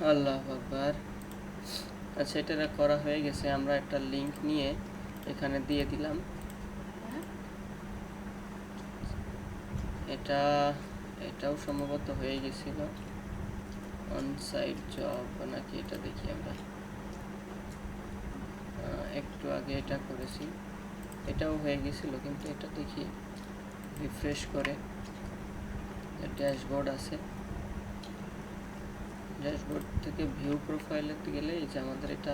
আল্লাহ আকবার। আচ্ছা, এটা করা হয়ে গেছে। আমরা একটা লিংক নিয়ে এখানে দিয়ে দিলাম। এটাও সম্ভবত হয়ে গেছিল। অন সাইট জব নাকি, এটা দেখি আমরা। একটু আগে এটা করেছি, এটাও হয়ে গেছিল, কিন্তু এটা দেখি রিফ্রেশ করে। ড্যাশবোর্ড আছে, ড্যাশবোর্ড থেকে ভিউ প্রোফাইলে গেলে এই যে আমাদের এটা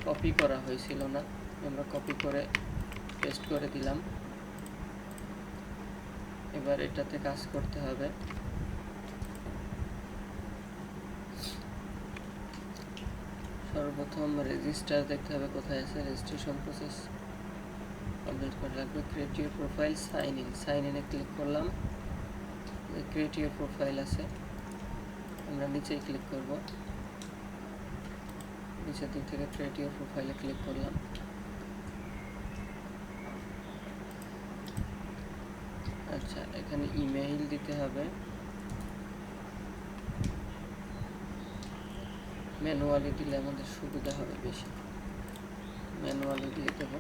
কপি করা হয়েছিল না, আমরা কপি করে পেস্ট করে দিলাম। এবার এটাতে কাজ করতে হবে। সর্বপ্রথম রেজিস্টার দেখতে হবে কোথায় আছে। রেজিস্ট্রেশন প্রসেস কমপ্লিট করে রাখবে। ক্রিয়েট ইউর প্রোফাইল, সাইন ইনে ক্লিক করলাম। ক্রিয়েট ইউর প্রোফাইল আছে, আমরা নিচেই ক্লিক করব। নিচের দিক থেকে ক্রিয়েট ইউর প্রোফাইলে ক্লিক করলাম। আচ্ছা, এখানে ইমেইল দিতে হবে। ম্যানুয়ালি দিলে আমাদের সুবিধা হবে বেশি, ম্যানুয়ালি দিয়ে দেব।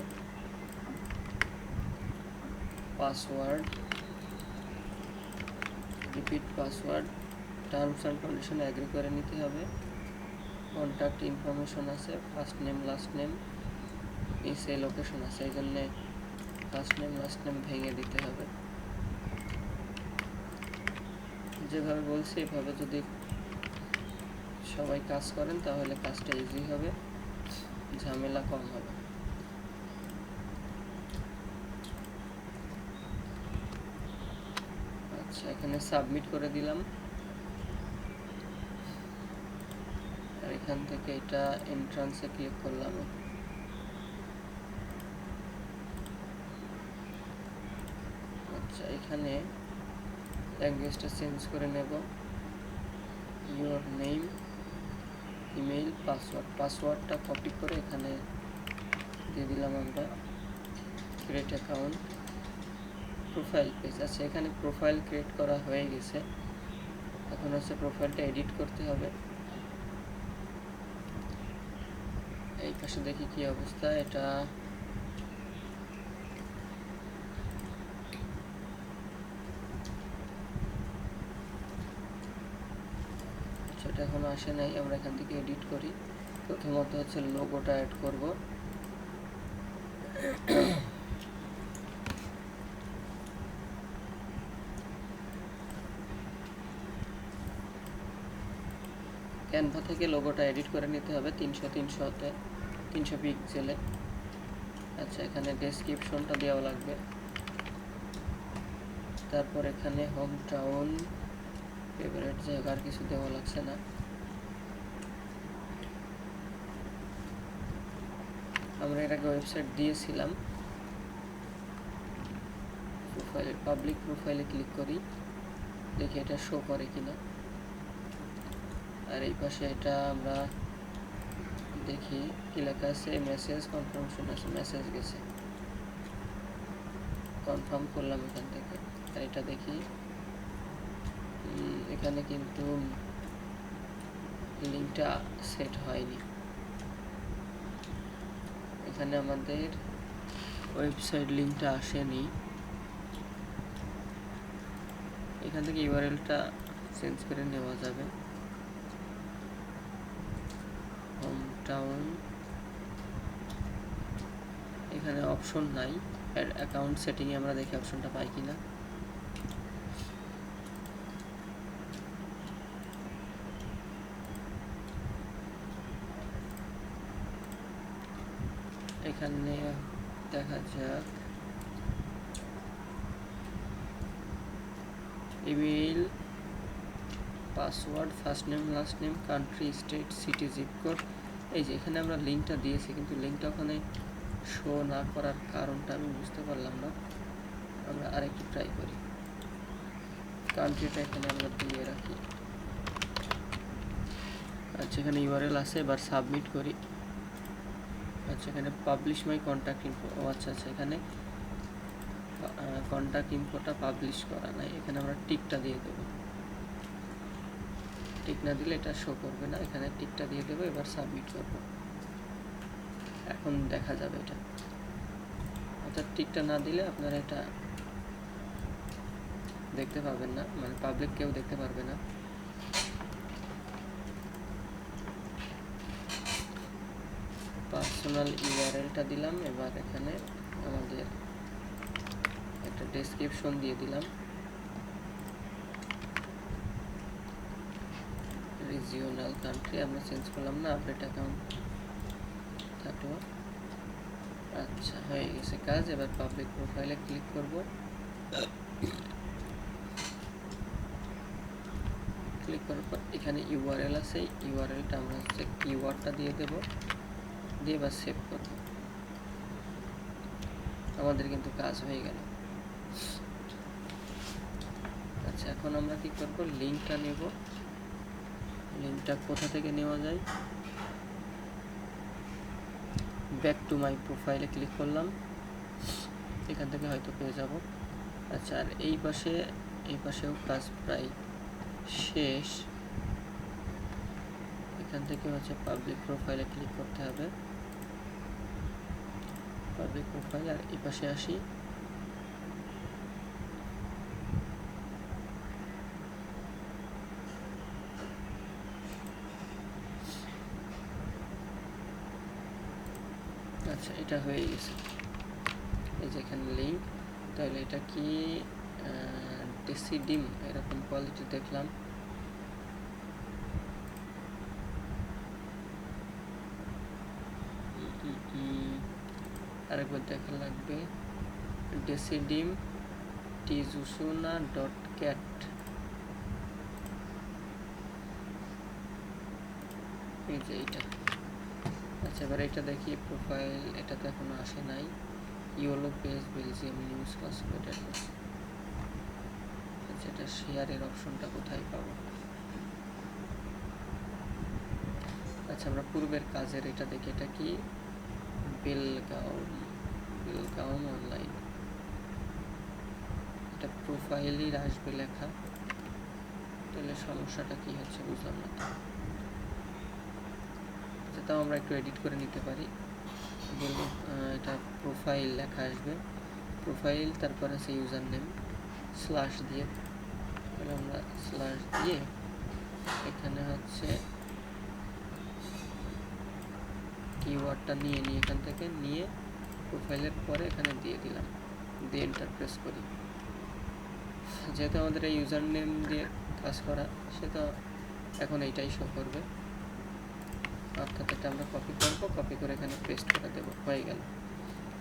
Password, repeat password. Terms and condition agree করে নিতে হবে। কন্ট্যাক্ট ইনফরমেশন আছে, ফার্স্ট নেম লাস্ট নেম, নিচে লোকেশন আছে, এই জন্যে ফার্স্ট নেম লাস্ট নেম ভেঙে দিতে হবে। যেভাবে বলছি এভাবে যদি সবাই কাজ করেন তাহলে কাজটা ইজি হবে, ঝামেলা কম হবে। আচ্ছা, এখানে সাবমিট করে দিলাম। আর এখান থেকে এটা এন্ট্রান্সে ক্লিক করলাম। আচ্ছা, এখানে ল্যাঙ্গুয়েজটা চেঞ্জ করে নেব। ইউর নেম, ইমেইল, পাসওয়ার্ডটা কপি করে এখানে দিয়ে দিলাম আমরা। Create account, profile page. আচ্ছা, এখানে প্রোফাইল ক্রিয়েট করা হয়ে গেছে, এখন হচ্ছে প্রোফাইলটা এডিট করতে হবে। এই পাশে দেখি কি অবস্থা। এটা সেটা এখনো আসে নাই, আমরা এখান থেকে এডিট করি। প্রথমত হচ্ছে লোগোটা অ্যাড করব। ক্যানভা থেকে লোগোটা এডিট করে নিতে হবে 300 পিক্সেলে। আচ্ছা, এখানে ডেসক্রিপশনটা দেওয়া লাগবে। তারপর এখানে হোম টাউন, ফেভারিট জায়গা, আর কিছু দেওয়া লাগছে না। আমরা এর আগে ওয়েবসাইট দিয়েছিলাম। প্রোফাইলে, পাবলিক প্রোফাইলে ক্লিক করি, দেখি এটা শো করে কিনা। আর এই পাশে এটা আমরা দেখি কি লেখা আছে, মেসেজ কনফার্মেশন আছে, মেসেজ গেছে, কনফার্ম করলাম এখান থেকে। আর এটা দেখি, এখানে কিন্তু লিঙ্কটা সেট হয়নি। এখানে আমাদের ওয়েবসাইট লিঙ্কটা আসেনি। এখান থেকে ইউআরএলটা চেঞ্জ করে নেওয়া যাবে। হোম টাউন, এখানে অপশন নাই। অ্যাড অ্যাকাউন্ট সেটিংয়ে আমরা দেখি অপশনটা পাই কিনা। এখানে দেখা যাক, email, password, first name last name, country, state, city, zip code. এই যে এখানে আমরা লিঙ্কটা দিয়েছি, কিন্তু লিঙ্কটা ওখানে শো না করার কারণটা আমি বুঝতে পারলাম না। আমরা আরেকটু ট্রাই করি। কান্ট্রিটা এখানে আমরা দিয়ে রাখি। আচ্ছা, এখানে ইউআরএল আছে, এবার সাবমিট করি। আচ্ছা, এখানে পাবলিশ মাই কন্ট্যাক্ট ইনফো। ও আচ্ছা, এখানে কন্ট্যাক্ট ইনফোটা পাবলিশ করা নাই, এখানে আমরা টিকটা দিয়ে দেবো। টিক না দিলে এটা শো করবে না। এখানে টিকটা দিয়ে দেবো, এবার সাবমিট করব। এখন দেখা যাবে এটা। অর্থাৎ টিকটা না দিলে আপনারা এটা দেখতে পাবেন না, মানে পাবলিক কেউ দেখতে পারবে না। পার্সোনাল ইউআরএলটা দিলাম। এবার এখানে আমাদের একটা ডেসক্রিপশন দিয়ে দিলাম। রিজিওনাল কান্ট্রি আমরা চেঞ্জ করলাম না, আপডেট অ্যাকাউন্ট থাকলো। আচ্ছা, হয়ে গেছে কাজ। এবার পাবলিক প্রোফাইলে ক্লিক করব। ক্লিক করার পর এখানে ইউআরএল আছে, ইউআরএলটা আমরা হচ্ছে কিওয়ার্ডটা দিয়ে দেব, দিয়ে এবার সেভ করব। আমাদের কিন্তু কাজ হয়ে গেল। আচ্ছা, এখন আমরা কি করব, লিঙ্কটা নেব। লিঙ্কটা কোথা থেকে নেওয়া যায়? ব্যাক টু মাই প্রোফাইলে ক্লিক করলাম, এখান থেকে হয়তো পেয়ে যাব। আচ্ছা, আর এই পাশেও কাজ প্রায় শেষ। এখান থেকে হচ্ছে পাবলিক প্রোফাইলে ক্লিক করতে হবে, পাবলিক প্রোফাইল। আর এই পাশে আসি, আচ্ছা এটা হয়ে গেছে। এই যে এখানে লিঙ্ক, তাহলে এটা কি ডেসিডিম এরকম কোয়ালিটি দেখলাম। আরেকবার দেখা লাগবে। ডেসিডিম টিজুসুনা ডট ক্যাট, এই যে এইটা। আচ্ছা, এবার এটা দেখি প্রোফাইল, এটা তো এখনো আসে নাই। Yellow page Belgium news password. আচ্ছা, এটা শেয়ারের অপশনটা কোথায় পাবো? আচ্ছা, আমরা পূর্বের কাজের এটা দেখি। এটা কি বেলগাউম অনলাইন, এটা প্রোফাইলই আসবে লেখা। তাহলে সমস্যাটা কি হচ্ছে বুঝলাম না। আচ্ছা, তাও আমরা একটু এডিট করে নিতে পারি। বলবো এটা প্রোফাইল লেখা আসবে, প্রোফাইল, তারপর আছে ইউজার নেম স্ল্যাশ দিয়ে। তাহলে আমরা স্ল্যাশ দিয়ে এখানে হচ্ছে কিওয়ার্ডটা নিয়ে এখান থেকে নিয়ে প্রোফাইলের পরে এখানে দিয়ে দিলাম, দিয়ে এন্টার প্রেস করি। যেহেতু আমাদের এই ইউজার নেম দিয়ে কাজ করা, সেটা এখন এইটাই শো করবে। অর্থাৎ এটা আমরা কপি করব, কপি করে এখানে পেস্ট করে দেব, হয়ে গেল।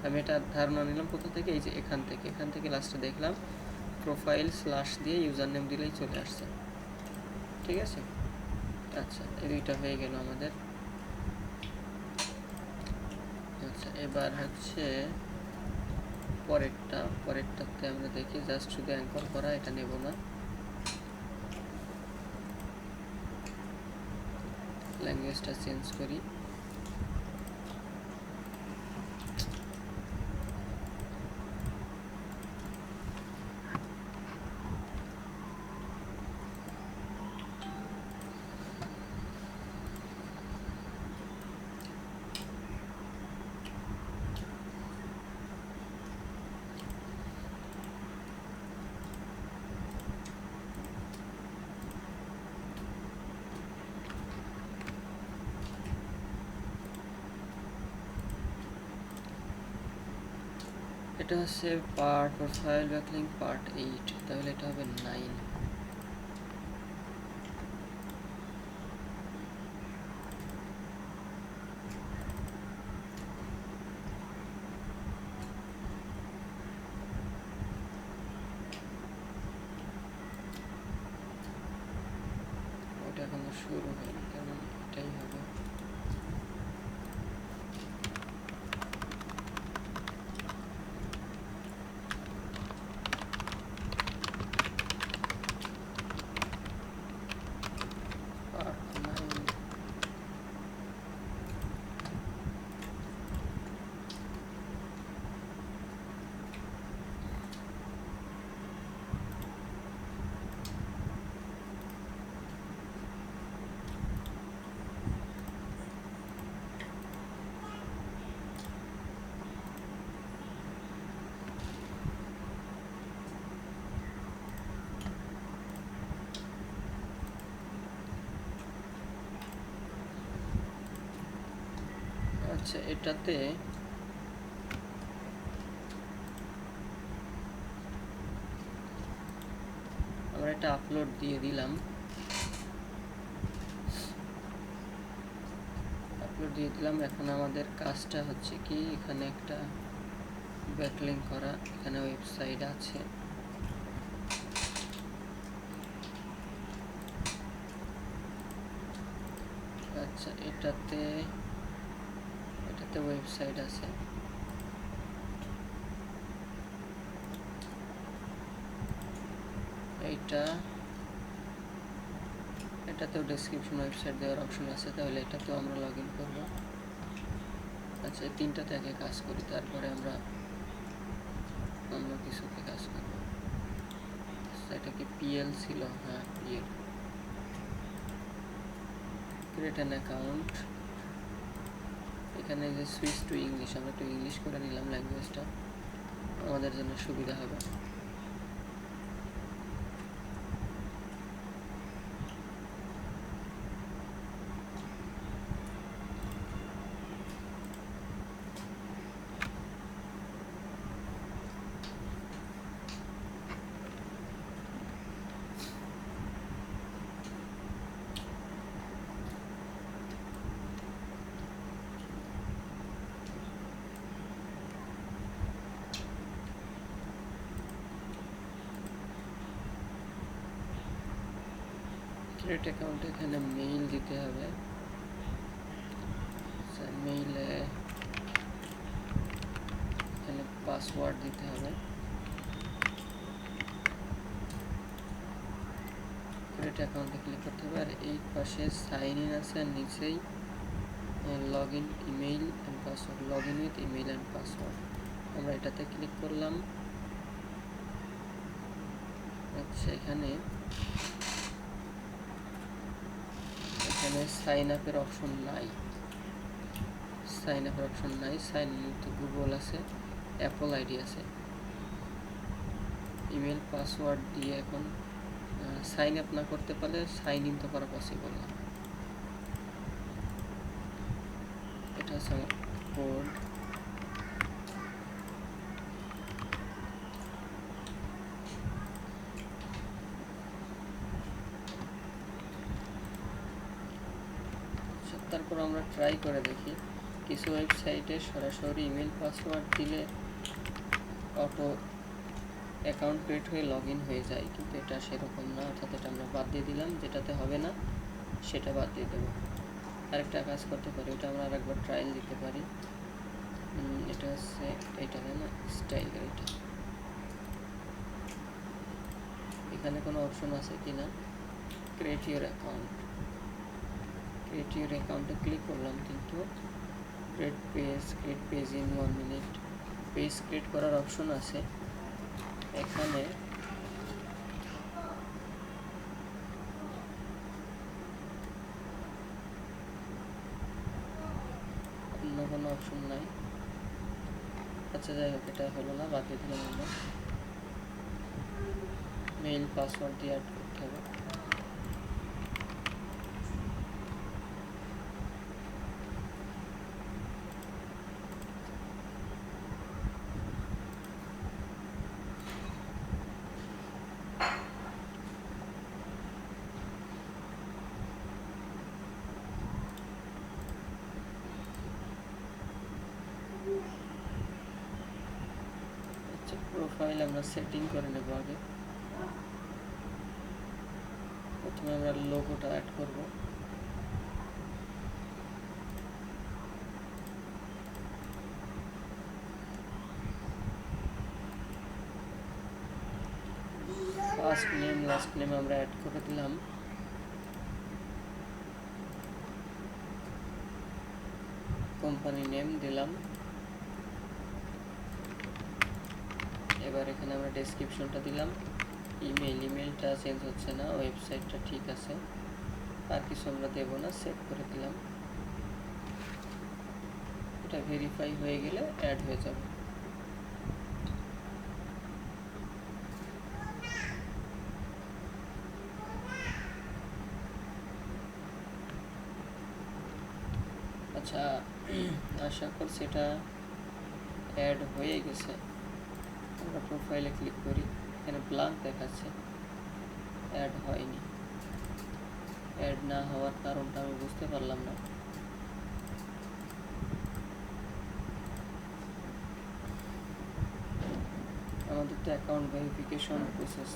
আমি এটা ধারণা নিলাম কোথা থেকে, এই যে এখান থেকে লাস্টে দেখলাম প্রোফাইল স্ল্যাশ দিয়ে ইউজার নেম দিলেই চলে আসছে। ঠিক আছে। আচ্ছা, এই দুইটা হয়ে গেল আমাদের। আচ্ছা, এবার হচ্ছে পরেরটাতে আমরা দেখি। জাস্ট শুধু অ্যাঙ্কর করা, এটা নেব না। ল্যাঙ্গুয়েজটা চেঞ্জ করি। এটা হচ্ছে পার্ট প্রোফাইল ব্যাকলিং পার্ট 8, তাহলে এটা হবে 9। ওটা এখনো শুরু হয়নি, কারণ এটাই হবে। আচ্ছা, এটাতে আমরা এটা আপলোড দিয়ে দিলাম। এখন আমাদের কাজটা হচ্ছে কি, এখানে একটা ব্যাকলিঙ্ক করা, এখানে ওয়েবসাইট আছে। আচ্ছা, এটাতে ওয়েবসাইট আছে। এটাতেও ডেসক্রিপশন ওয়েবসাইট দেওয়ার অপশন আছে, তাহলে এটাতেও আমরা লগ ইন করবো। আচ্ছা, এই তিনটাতে আগে কাজ করি, তারপরে আমরা অন্য কিছুতে কাজ করবো। আচ্ছা, এটা কি পিএল ছিল? হ্যাঁ, পিএল। Create an account. এখানে যে সুইচ টু ইংলিশ, আমরা একটু ইংলিশ করে নিলাম, ল্যাঙ্গুয়েজটা আমাদের জন্য সুবিধা হবে। ক্রিয়েট অ্যাকাউন্টে এখানে মেইল দিতে হবে। মেইলে এখানে পাসওয়ার্ড দিতে হবে। ক্রিয়েট অ্যাকাউন্টে ক্লিক করতে হবে, আর এই পাশে সাইন ইন আছে, আর নিচেই log in email and password, log in with email and password. আমরা এটাতে ক্লিক করলাম। আচ্ছা, এখানে সাইন আপের অপশন নাই। সাইন ইন তো গুগল আছে, অ্যাপল আইডি আছে। ইমেল পাসওয়ার্ড দিয়ে এখন সাইন আপ না করতে পারলে সাইন ইন তো করা পসিবল না। এটা হচ্ছে আমার কোড। তারপর আমরা ট্রাই করে দেখি। কিছু ওয়েবসাইটে সরাসরি ইমেল পাসওয়ার্ড দিলে অটো অ্যাকাউন্ট ক্রিয়েট হয়ে লগ ইন হয়ে যায়, কিন্তু এটা সেরকম না, অর্থাৎ এটা আমরা বাদ দিয়ে দিলাম। যেটাতে হবে না সেটা বাদ দিয়ে দেবো। আরেকটা কাজ করতে পারি, এটা আমরা আরেকবার ট্রায়াল দিতে পারি। এটা হচ্ছে এইটা, তাই না? স্টাইল। এটা এখানে কোনো অপশন আছে কি না? ক্রিয়েট ইউর অ্যাকাউন্টে ক্লিক করলাম, কিন্তু create page in 1 minute, page create করার অপশন আছে। এখানে অন্য কোনো অপশন নাই। আচ্ছা, যাই হোক, এটা হলো না, বাদ দিয়ে দিলাম। আমরা মেইল পাসওয়ার্ড দিয়ে অ্যাড করতে হবে। আচ্ছা, প্রোফাইল আমরা সেটিং করে নেব। আগে প্রথমে আমরা লোগোটা অ্যাড করব। ফার্স্ট নেম লাস্ট নেম আমরা অ্যাড করে দিলাম। কোম্পানি নেম দিলাম। এবার এখানে আমরা ডেসক্রিপশনটা দিলাম। ইমেলটা চেঞ্জ হচ্ছে না, ওয়েবসাইটটা ঠিক আছে, আর কিছু আমরা দেব না, সেভ করে দিলাম। এটা ভেরিফাই হয়ে গেলে অ্যাড হয়ে যাবে। আচ্ছা, আশা করছি এটা অ্যাড হয়ে গেছে। আমরা প্রোফাইলে ক্লিক করি, এখানে ব্ল্যাঙ্ক দেখাচ্ছে, অ্যাড হয়নি। অ্যাড না হওয়ার কারণটা আমি বুঝতে পারলাম না। আমাদের তো অ্যাকাউন্ট ভেরিফিকেশন প্রসেস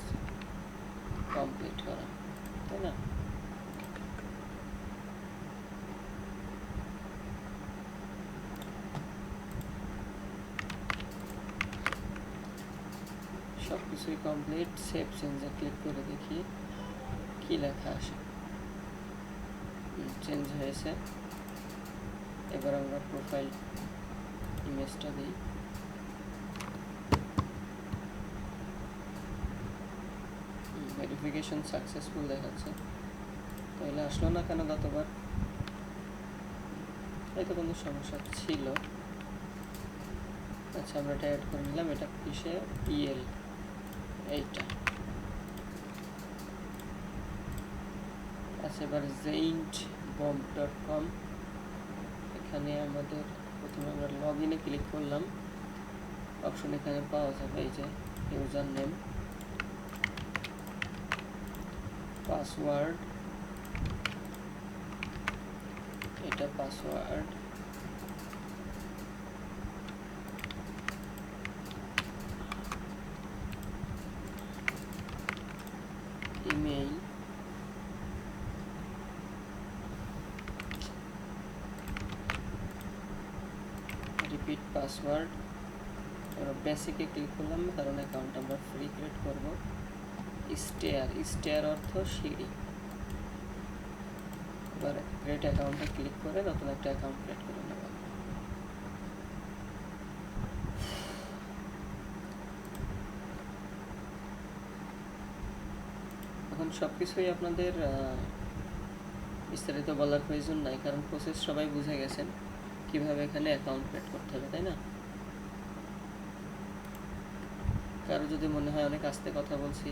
কমপ্লিট করা, তাই না? সব কিছুই কমপ্লিট। সেভ চেঞ্জে ক্লিক করে দেখি কি লেখা আসে। চেঞ্জ হয়েছে। এবার আমরা প্রোফাইল ইমেজটা দিই। ভেরিফিকেশন সাকসেসফুল দেখাচ্ছে, তাহলে আসলো না কেন গতবার? এই তো কোনো সমস্যা ছিল। আচ্ছা, আমরা এটা অ্যাড করে নিলাম। এটা কিসে? পিএল, এইটা। আচ্ছা, এবার zaintbomb.com, এখানে আমাদের প্রথমে আমরা লগ ইনে ক্লিক করলাম। অপশন এখানে পাওয়া যাবে, এই যে ইউজার নেম, পাসওয়ার্ড, এটা পাসওয়ার্ড, ইমেইল, রিপিট পাসওয়ার্ড। এবার বেসিকে ক্লিক করলাম, কারণ অ্যাকাউন্ট আমরা ফ্রি ক্রিয়েট করব। স্টেয়ার অর্থ সিঁড়ি। এবার ক্রিয়েট অ্যাকাউন্টে ক্লিক করে নতুন একটা অ্যাকাউন্ট ক্রিয়েট করে নেব। এখন সব কিছুই আপনাদের বিস্তারিত বলার প্রয়োজন নাই, কারণ প্রসেস সবাই বুঝে গেছেন কিভাবে এখানে অ্যাকাউন্ট ক্রিয়েট করতে হবে, তাই না? কারো যদি মনে হয় অনেক আস্তে কথা বলছি,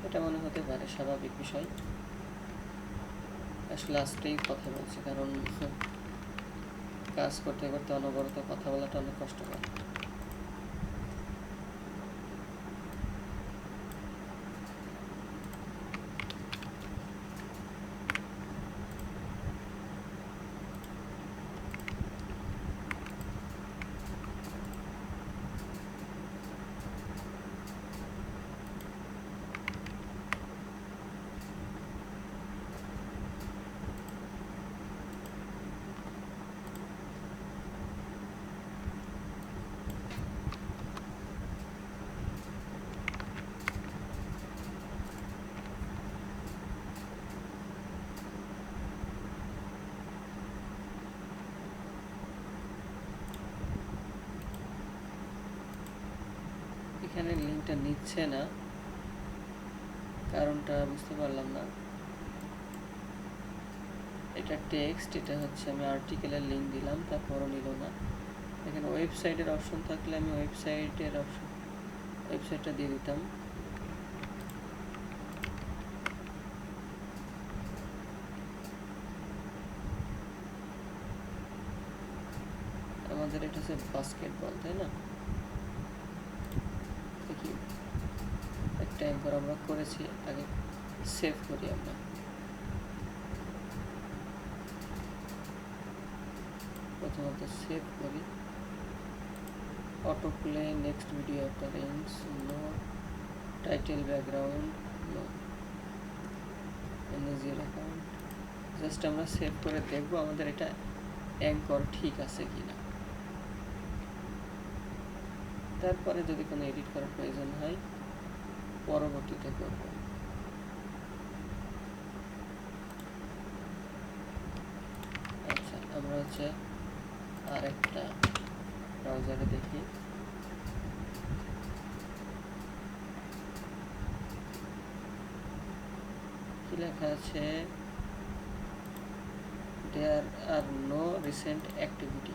এটা মনে হতে পারে, স্বাভাবিক বিষয়। আসলে আস্তেই কথা বলছি, কারণ কাজ করতে করতে অনবরত কথা বলাটা অনেক কষ্টকর। এখানে লিঙ্কটা নিচ্ছে না, কারণটা বুঝতে পারলাম না। এটা টেক্সট, এটা হচ্ছে আমি আর্টিকেলের লিঙ্ক দিলাম, তারপরও নিল না। এখানে ওয়েবসাইটের অপশন থাকলে আমি ওয়েবসাইটটা দিয়ে দিতাম। আমাদের এটা হচ্ছে বাস্কেটবল, তাই না? দেখি এক টাইম পর আমরা করেছি, আগে সেভ করি আমরা। প্রথমত সেভ করি, auto play, next video appearance, no, title, background, no, এনএজির অ্যাকাউন্ট। জাস্ট আমরা সেভ করে দেখবো আমাদের এটা অ্যাঙ্কর ঠিক আছে কিনা। তারপরে যদি কোনো এডিট করার প্রয়োজন হয় পরবর্তীতে করব। আচ্ছা, আমরা হচ্ছে আর একটা ব্রাউজারে দেখি। কি লেখা আছে? দেয়ার আর নো রিসেন্ট অ্যাক্টিভিটি।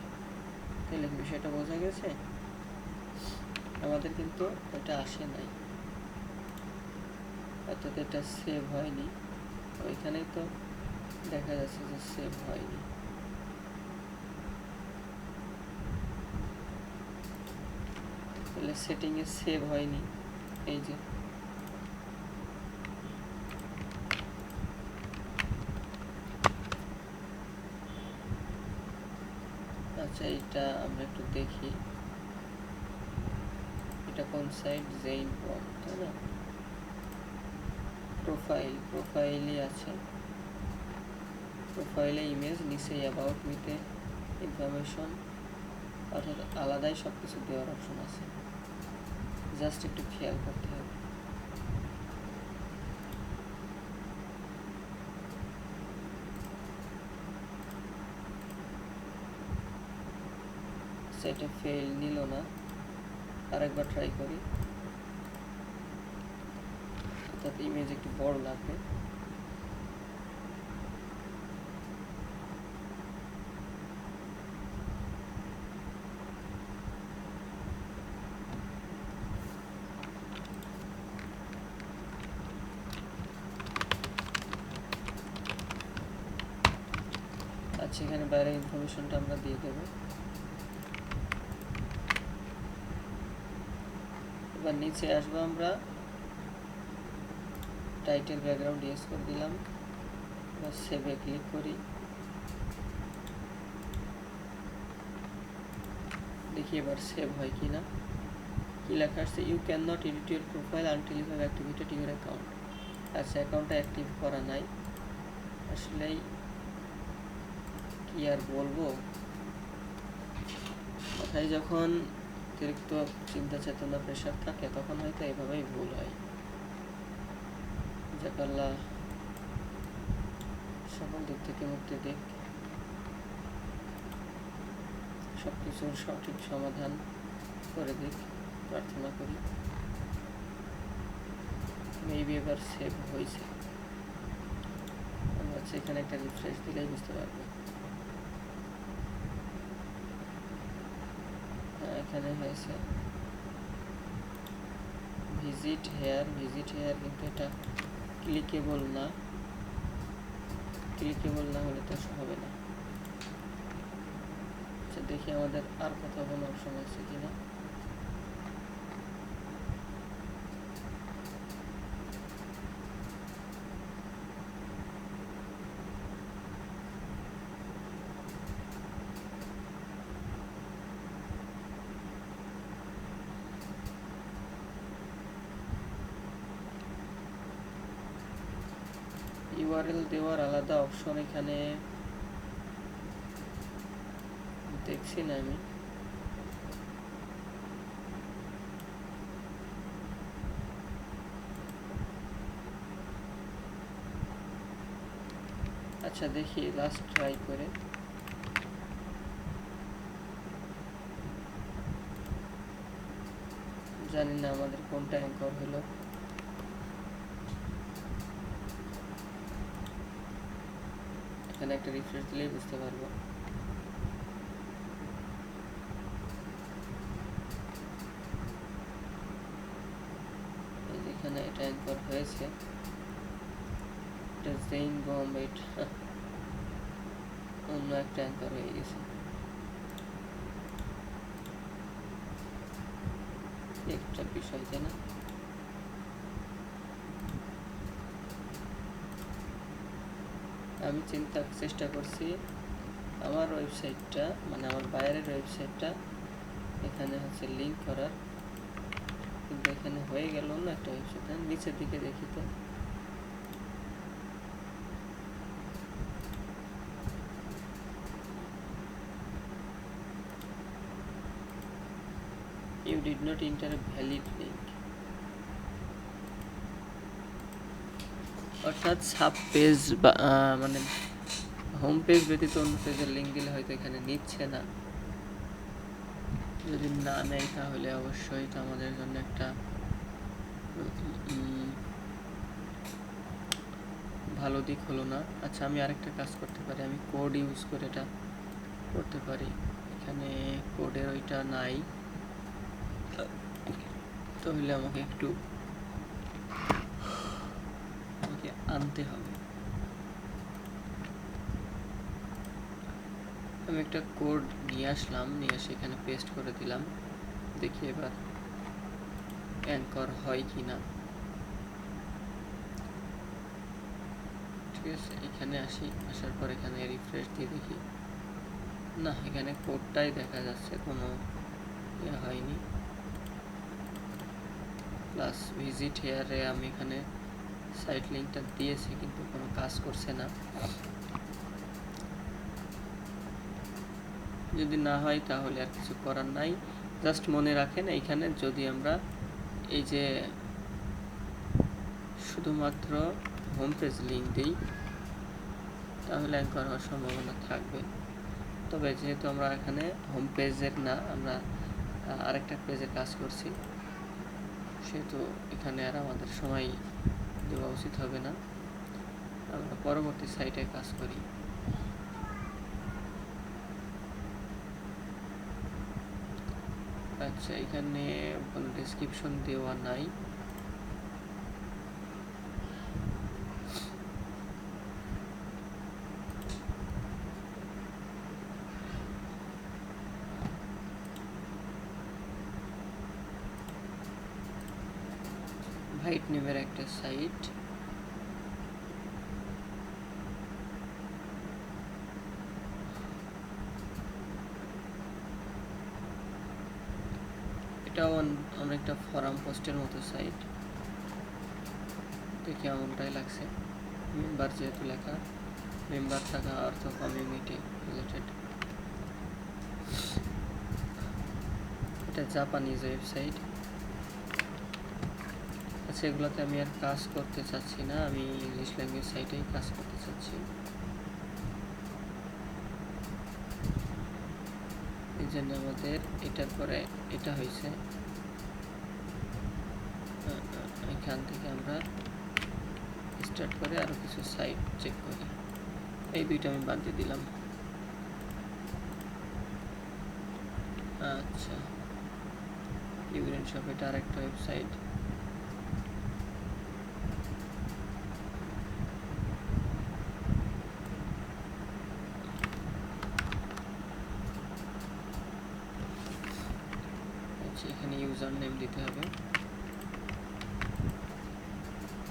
তাহলে বিষয়টা বোঝা গেছে। আমাদের কিন্তু এটা আসে নাই, অর্থাৎ এটা সেভ হয়নি। ওইখানেই তো দেখা যাচ্ছে যে সেভ হয়নি। তাহলে সেটিংয়ে সেভ হয়নি। এই যে আচ্ছা, এটা আমরা একটু দেখি, এটা কোন সাইট, জেইন বম, তাই না? প্রোফাইলই আছে, প্রোফাইলে ইমেজ, নিচে অ্যাবাউট মিতে ইনফরমেশন, অর্থাৎ আলাদাই সব কিছু দেওয়ার অপশন আছে, জাস্ট একটু খেয়াল করতে হবে। সেটা ফেল নিল না, আরেকবার ট্রাই করি, অর্থাৎ ইমেজ একটু বড় লাগবে। আচ্ছা, এখানে বাইরের ইনফরমেশনটা আমরা দিয়ে দেবো। এবার নিচে আসবো, আমরা টাইটেল ব্যাকগ্রাউন্ড ইউজ করে দিলাম, এবার সেভে ক্লিক করি, দেখি এবার সেভ হয় কিনা। কি লেখা আসছে, you can not edit your profile until you have activated your account. আচ্ছা, অ্যাকাউন্টটা অ্যাক্টিভ করা নাই, আসলেই কি আর বলবো, মাথায় যখন অতিরিক্ত চিন্তা চেতনা প্রেশার থাকে তখন হয়তো এভাবেই ভুল হয়। যাক, আল্লাহ সকল দিক থেকে মুক্তি দিক, সব কিছুর সঠিক সমাধান করে দিক, প্রার্থনা করি। মেবি এবার সেভ হয়েছে, আমরা এখানে একটা রিফ্রেশ দিলেই বুঝতে পারবো। এখানে হয়েছে ভিজিট হেয়ার কিন্তু এটা ক্লিকেবল না, ক্লিকেবল না হলে তো হবে না। আচ্ছা, দেখি আমাদের আর কোথাও কোনো অপশন আছে কিনা। ইউআরএল দেওয়ার আলাদা অপশন এখানে দেখছি না আমি। আচ্ছা, দেখি লাস্ট ট্রাই করে। জানি না আমাদের কোনটা অ্যাঙ্কর হলো। এখানে একটা রিফ্রেশ দিলেই বুঝতে পারবো। এখানে এটা অ্যাঙ্কর হয়েছে, এটা জেইন বম, এটা অন্য একটা অ্যাঙ্কর হয়ে গেছে। একটা বিষয়, তাই না? আমি চেষ্টা করছি আমার ওয়েবসাইটটা, মানে আমার বাইরের ওয়েবসাইটটা এখানে লিঙ্ক করার, কিন্তু এখানে হয়ে গেল না একটা ওয়েবসাইট। নিচের দিকে দেখি তো, you did not enter a valid link, অর্থাৎ সাব পেজ মানে হোম পেজ ব্যতীত অন্য পেজের লিঙ্ক দিলে হয়তো এখানে নিচ্ছে না। যদি না নেয় তাহলে অবশ্যই এটা আমাদের জন্য একটা ভালো দিক হলো না। আচ্ছা, আমি আরেকটা কাজ করতে পারি, আমি কোড ইউজ করে এটা করতে পারি। এখানে কোডের ওইটা নাই, তাহলে আমাকে আনতে হবে। আমি একটা কোড নিয়ে আসলাম, নিয়ে এসে এখানে পেস্ট করে দিলাম, দেখি এবার অ্যাঙ্কর হয় কি না। ঠিক আছে, এখানে আসি, আসার পর এখানে রিফ্রেশ দিয়ে দেখি, না এখানে কোডটাই দেখা যাচ্ছে, কোনো ইয়ে হয়নি। প্লাস ভিজিট হেয়ারে আমি এখানে সাইট লিঙ্কটা দিয়েছি কিন্তু কোনো কাজ করছে না। যদি না হয় তাহলে আর কিছু করার নাই। জাস্ট মনে রাখেন এইখানে যদি আমরা এই যে শুধুমাত্র হোম পেজ লিঙ্ক দিই তাহলে অ্যাঙ্কর হওয়ার সম্ভাবনা থাকবে। তবে যেহেতু আমরা এখানে হোম পেজের না, আমরা আরেকটা পেজে কাজ করছি, সেহেতু এখানে আর আমাদের সময় দেওয়া উচিত হবে না। আমরা পরবর্তী সাইটে কাজ করি। আচ্ছা, এখানে কোনো ডেসক্রিপশন দেওয়া নাই। ভাইট নেমের একটা সাইট, এটাও অনেকটা ফরাম পোস্টের মতো সাইট, দেখে এমনটাই লাগছে। মেম্বার যেহেতু লেখা, মেম্বার থাকা অর্থ কমিউনিটি রিলেটেড। এটা জাপানিজ ওয়েবসাইট। আচ্ছা, এগুলোতে আমি আর কাজ করতে চাচ্ছি না, আমি ইংলিশ ল্যাঙ্গুয়েজ সাইটেই কাজ করতে চাচ্ছি। এই জন্য আমাদের এটার পরে এটা হয়েছে, এখান থেকে আমরা স্টার্ট করে আরও কিছু সাইট চেক করি। এই দুইটা আমি বাদ দিয়ে দিলাম। আচ্ছা, ইউরেন শপ, এটা আরেকটা ওয়েবসাইট। আচ্ছা, এখানে ইউজার নেম দিতে হবে,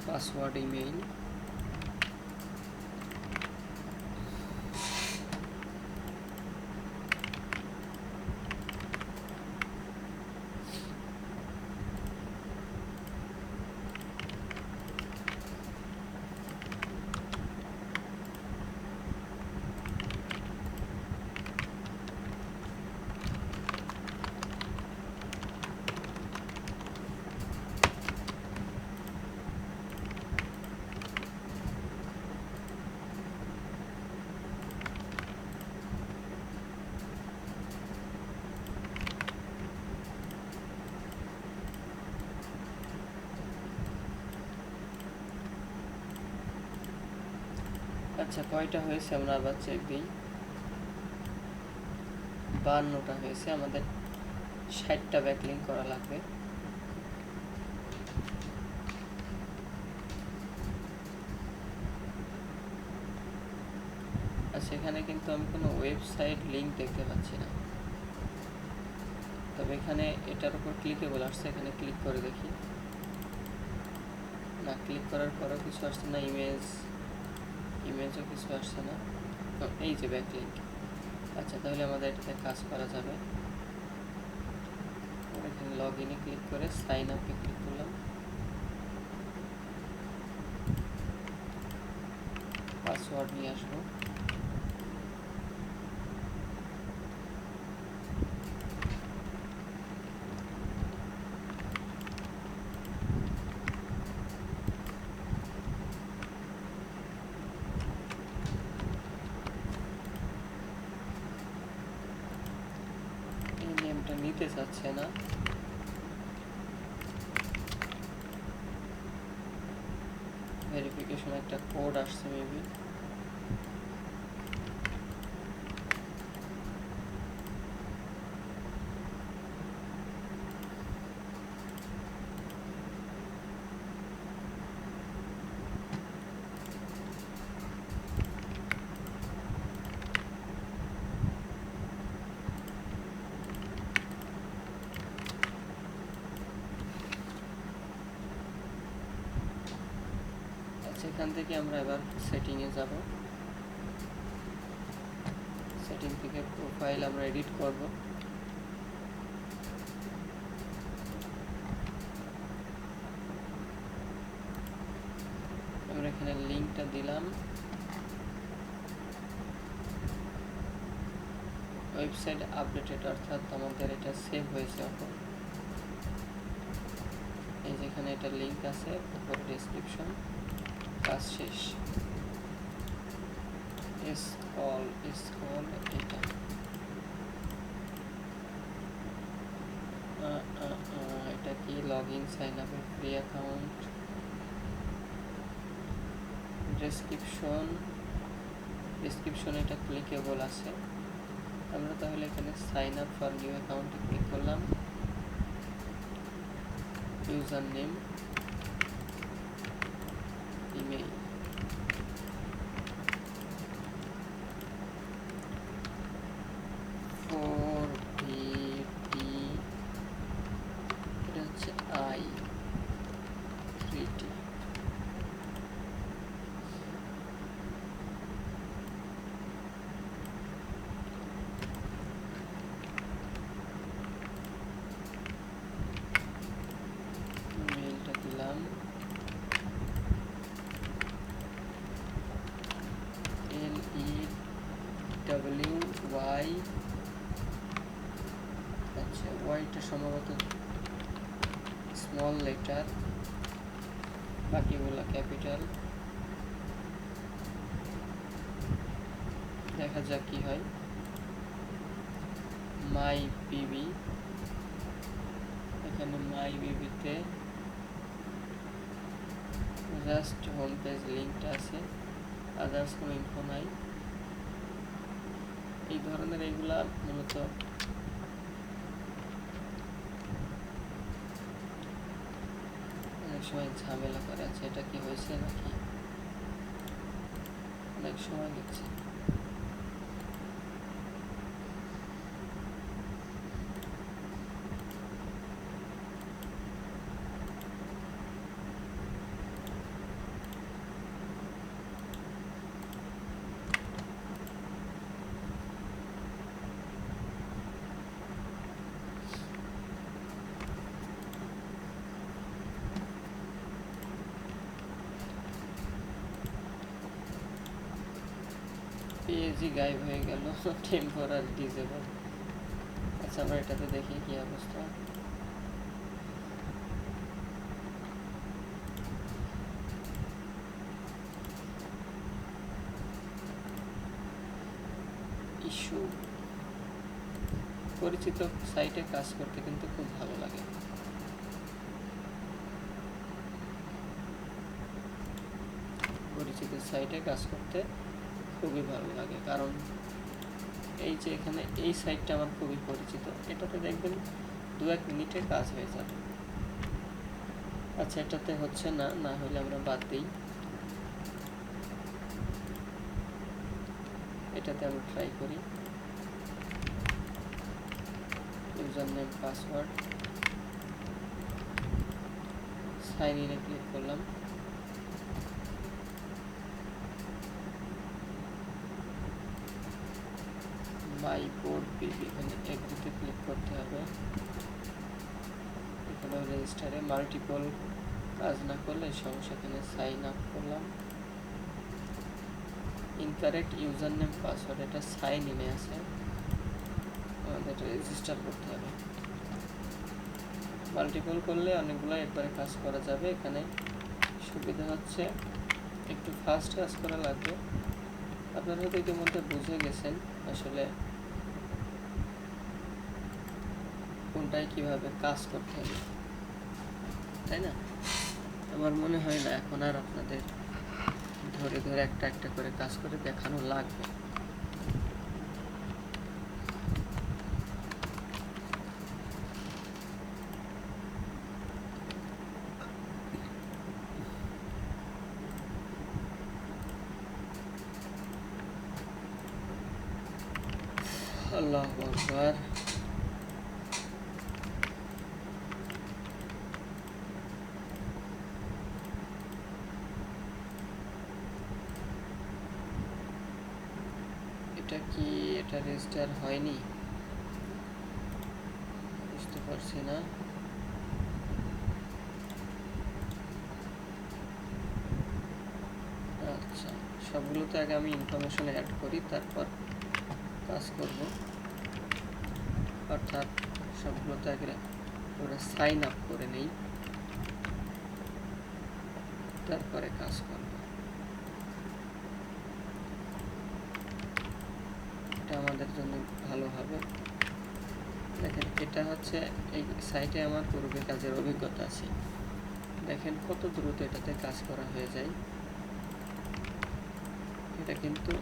পাসওয়ার্ড, ইমেইল। আচ্ছা, কয়টা হয়েছে আমরা আবার চেক দিই। 52টা হয়েছে, আমাদের 60টা ব্যাকলিঙ্ক করা লাগবে। আচ্ছা, এখানে কিন্তু আমি কোনো ওয়েবসাইট লিঙ্ক দেখতে পাচ্ছি না, তবে এখানে এটার উপর ক্লিকেবল আসছে, এখানে ক্লিক করে দেখি। না, ক্লিক করার পরেও কিছু আসছে না, ইমেজও কিছু আসছে না। এই যে ব্যাকলিঙ্ক। আচ্ছা, তাহলে আমাদের এটাতে কাজ করা যাবে। এখানে লগ ইনে ক্লিক করে সাইন আপে ক্লিক করলাম, পাসওয়ার্ড নিয়ে আসবো। এই নেমটা নিতে চাচ্ছে না, ভেরিফিকেশন একটা কোড আসছে মেবি। এখান থেকে আমরা এবার সেটিংয়ে যাব। সেটিং থেকে প্রোফাইল আমরা এডিট করব। আমরা এখানে লিঙ্কটা দিলাম। ওয়েবসাইট আপডেটেড, অর্থাৎ আমাদের এটা সেভ হয়েছে এখন। এই যেখানে এটা লিঙ্ক আছে, উপরে ডেসক্রিপশন, কাজ শেষ। স্ক্রল এটা এটা কি login sign up free account, description এটা ক্লিকেবল আছে। আমরা তাহলে এখানে সাইন আপ ফর নিউ অ্যাকাউন্টে ক্লিক করলাম। ইউজার নেম, ইমেইল, এটা হচ্ছে I3T। মেইলটা দিলাম, LEWY, আচ্ছা ওয়াইটা সম্ভবত স্মল লেটার, বাকিগুলো ক্যাপিটাল। দেখা যাক কি হয়। মাই বিবি, এখানে মাই বিবিতে জাস্ট হোম পেজ লিঙ্কটা আছে, আদার্স কোনো ইনফো নাই। এই ধরনের এগুলা মূলত অনেক সময় ঝামেলা করে। আছে এটা কি হয়েছে নাকি, অনেক সময় নিচ্ছে। পেজই গায়েব হয়ে গেল, টেম্পোরারি ডিসেবল। আচ্ছা আমরা এটাতে দেখি কি অবস্থা। ইস্যু, পরিচিত সাইটে কাজ করতে কিন্তু খুব ভালো লাগে। পরিচিত সাইটে কাজ করতে খুবই ভালো লাগে, কারণ এই যে এখানে এই সাইটটা আমার খুবই পরিচিত, এটাতে দেখবেন 2-1 মিনিটে কাজ হয়ে যাবে। আচ্ছা এটাতে হচ্ছে না, না হলে আমরা বাদ দিই। এটাতে আমরা ট্রাই করি। ইউজার নেম, পাসওয়ার্ড, সাইন ইনে ক্লিক করলাম। মাই বোর্ড বিবি, এখানে এগ্রিতে ক্লিক করতে হবে। এখানে রেজিস্টারে মাল্টিপল কাজ না করলে সমস্যা, এখানে সাইন আপ করলাম। ইনকারেক্ট ইউজার নেম পাসওয়ার্ড, এটা সাইন ইনে আছে, আমাদের রেজিস্টার করতে হবে। মাল্টিপল করলে অনেকগুলো একবারে কাজ করা যাবে। এখানে সুবিধা হচ্ছে একটু ফাস্ট কাজ করা লাগবে। আপনারা হয়তো ইতিমধ্যে বুঝে গেছেন আসলে কোনটায় কিভাবে কাজ করতে হবে, তাই না? আমার মনে হয় না এখন আর আপনাদের ধরে ধরে একটা একটা করে কাজ করে দেখানো লাগবে। আল্লাহু আকবার। এটা কি এটা রেজিস্টার হয়নি বুঝতে পারছি না। আচ্ছা, সবগুলোতে আগে আমি ইনফরমেশন অ্যাড করি, তারপর কাজ করব। অর্থাৎ সবগুলোতে আগে আমরা সাইন আপ করে নেই, তারপরে কাজ করব। এটা আমাদের জন্য ভালো হবে। দেখেন, এটা হচ্ছে এই সাইটে আমার পূর্বে কাজের অভিজ্ঞতা আছে। দেখেন কত দ্রুত এটাতে কাজ করা হয়ে যায়। এটা কিন্তু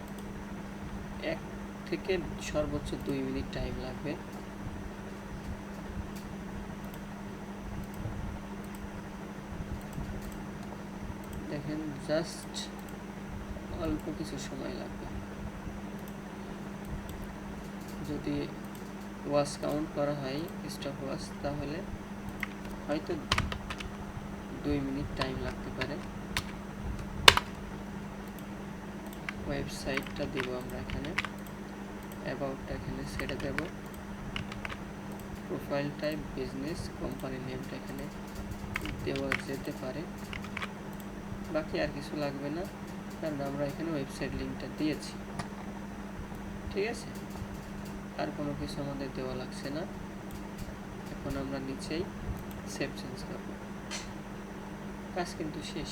1 থেকে সর্বোচ্চ 2 মিনিট টাইম লাগবে। দেখেন জাস্ট অল্প কিছু সময় লাগবে। যদি ওয়াচ কাউন্ট করা হয় স্টপ ওয়াচ, তাহলে হয়তো 2 মিনিট টাইম লাগতে পারে। ওয়েবসাইটটা দেব আমরা এখানে, অ্যাবাউটটা এখানে ছেড়ে দেব, প্রোফাইল টাইপ বিজনেস, কোম্পানি নেমটা এখানে দেওয়া যেতে পারে। বাকি আর কিছু লাগবে না, কারণ আমরা এখানে ওয়েবসাইট লিঙ্কটা দিয়েছি। ঠিক আছে, আর কোনো কিছু আমাদের দেওয়া লাগছে না। এখন আমরা নিচেই সেভ চেঞ্জ করব। কাজ কিন্তু শেষ,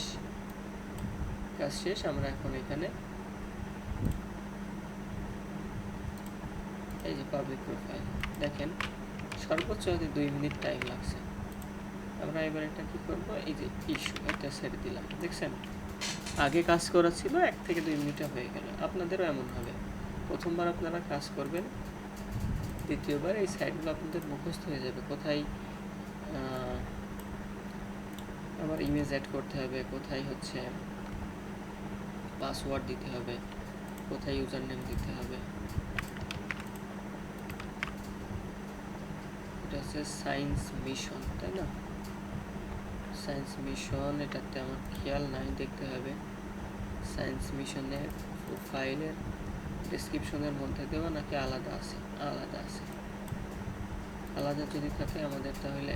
কাজ শেষ। আমরা এখন এখানে এই যে পাবলিক প্রোফাইল, দেখেন সর্বোচ্চ হতে 2 মিনিট টাইম লাগছে। আমরা এবার এটা কি করব, এই যে ইস্যু এটা ছেড়ে দিলাম। দেখছেন, আগে কাজ করা ছিল 1 থেকে 2 মিনিটে হয়ে গেল। আপনাদেরও এমন হবে। প্রথমবার আপনারা কাজ করবেন, দ্বিতীয়বার এই সাইটগুলো আপনাদের মুখস্থ হয়ে যাবে। কোথায় আমার ইমেজ অ্যাড করতে হবে, কোথায় হচ্ছে পাসওয়ার্ড দিতে হবে, কোথায় ইউজার নেম দিতে হবে। এটা হচ্ছে সায়েন্স মিশন, তাই না? সায়েন্স মিশন, এটাতে আমার খেয়াল নাই, দেখতে হবে। সায়েন্স মিশনের প্রোফাইলের ডেসক্রিপশনের মধ্যে দেওয়া নাকি আলাদা আছে? আলাদা আছে। আলাদা যদি থাকে আমাদের, তাহলে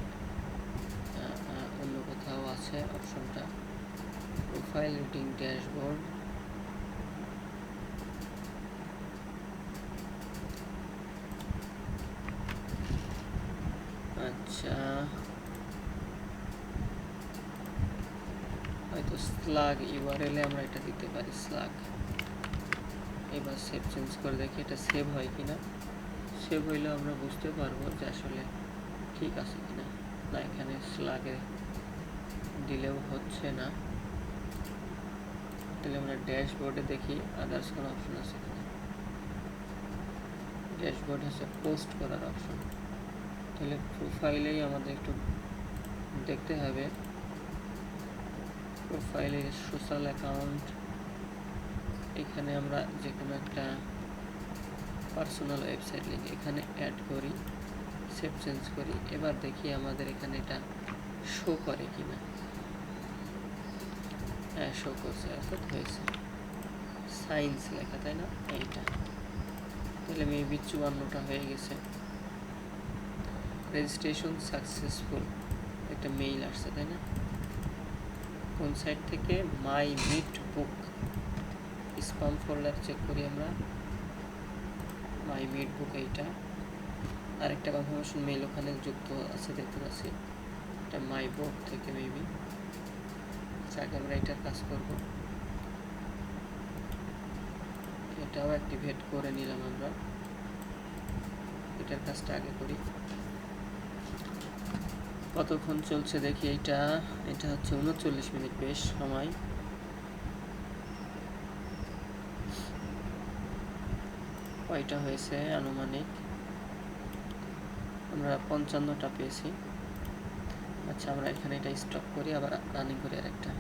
অন্য কোথাও আছে অপশনটা। প্রোফাইল রেটিং ড্যাশবোর্ড, আচ্ছা হয়তো স্লাগ ইউআরএল-এ আমরা এটা দিতে পারি, স্লাগ। এবার সেভ চেঞ্জ করে দেখি এটা সেভ হয় কিনা। সেভ হইলে আমরা বুঝতে পারবো যে আসলে ঠিক আছে কিনা। না, এখানে স্লাগে দিলেও হচ্ছে না। তাহলে আমরা ড্যাশবোর্ডে দেখি আদার্স কোনো অপশন আছে কিনা। ড্যাশবোর্ড হচ্ছে পোস্ট করার অপশন। তাহলে প্রোফাইলেই আমাদের একটু দেখতে হবে। প্রোফাইলে সোশ্যাল অ্যাকাউন্ট, এখানে আমরা যে কোনো একটা পার্সোনাল ওয়েবসাইট লিঙ্ক এখানে অ্যাড করি, সেভ চেঞ্জ করি। এবার দেখি আমাদের এখানে এটা শো করে কিনা। হ্যাঁ, শো করছে, অর্থাৎ হয়েছে। সায়েন্স লেখা, তাই না? এইটা তাহলে মেবি 54টা হয়ে গেছে। রেজিস্ট্রেশন সাকসেসফুল, একটা মেইল আসছে, তাই না? কোন সাইট থেকে? মাই মিট বুক। স্প্যাম ফোল্ডার চেক করি আমরা। মাই মিট বুক, এইটা। আরেকটা কনফার্মেশন মেইল ওখানে যুক্ত আছে, দেখতে পাচ্ছি। এটা মাই বুক থেকে মেবি। আগে আমরা এটার কাজ করব। এটাও অ্যাক্টিভেট করে নিলাম আমরা। এটার কাজটা আগে করি। কতক্ষণ চলছে দেখি। এটা হচ্ছে 39 মিনিট, বেশ সময়। কয়টা হয়েছে আনুমানিক? আমরা 55টা পেয়েছি। আচ্ছা, আমরা এখানে এটা স্টপ করি, আবার রানিং করি আরেকটা।